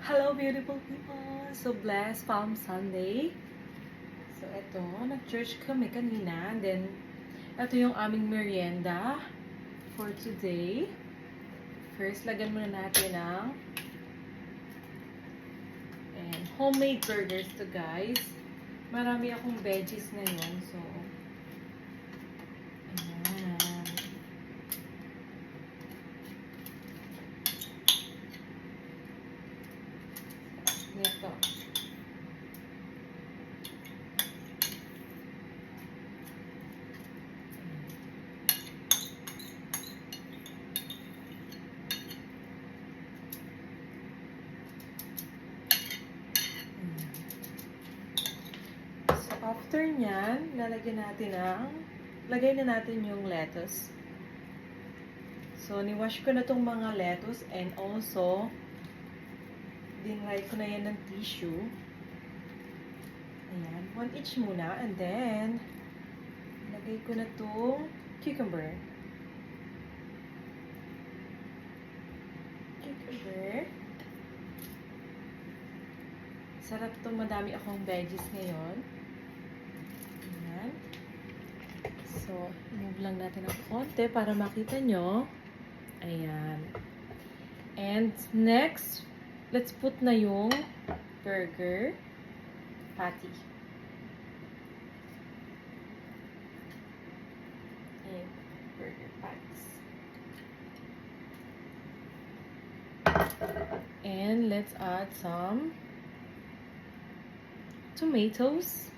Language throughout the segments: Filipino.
Hello, beautiful people! So, blessed Palm Sunday. So, eto, nag-church kami kanina. And then, eto yung aming merienda for today. First, lagyan muna natin ng homemade burgers to, guys. Marami akong veggies ngayon. So, ayan. Ito. After nyan, lagay na natin yung lettuce. So, ni-wash ko na tong mga lettuce and also, dinry ko na yan ng tissue. Ayan, 1 each muna and then, lagay ko na tong cucumber. Sarap to, madami akong veggies ngayon. Ayan. So, move lang natin ng konti para makita nyo. Ayan. And next, let's put na yung burger patty. And burger patties. And let's add some tomatoes.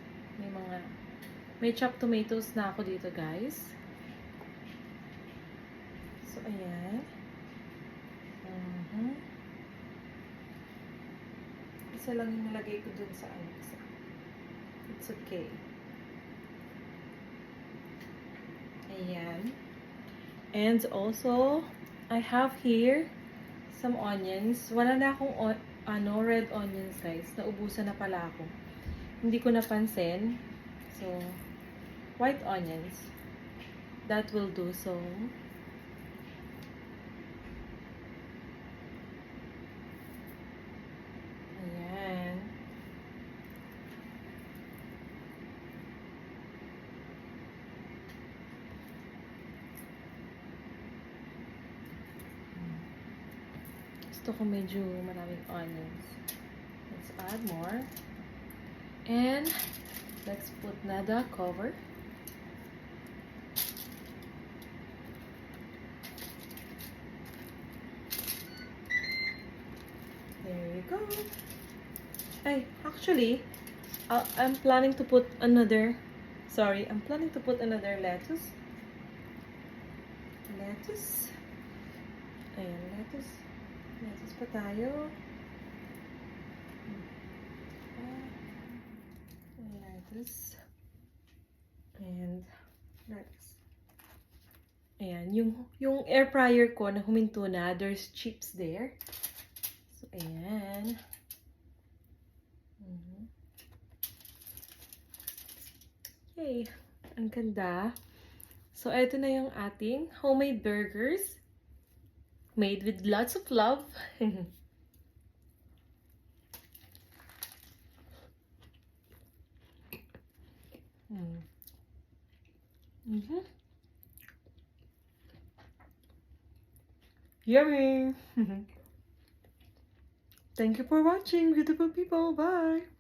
May chopped tomatoes na ako dito, guys. So, ayan. Isa lang yung nalagay ko dun sa isa. It's okay. Ayan. And also, I have here some onions. Wala na akong red onions, guys. Naubusan na pala ako. Hindi ko napansin. So, white onions. That will do. So, ayan. Gusto ko medyo maraming onions. Let's add more. And let's put na the cover. There you go. Ay, actually, I'm planning to put another lettuce. Ayan, lettuce. Lettuce pa tayo. Lettuce. And lettuce. Ayan, yung air fryer ko na huminto na, there's chips there. So, ayan. Okay, ang ganda. So, eto na yung ating homemade burgers. Made with lots of love. Yummy! Thank you for watching, beautiful people. Bye!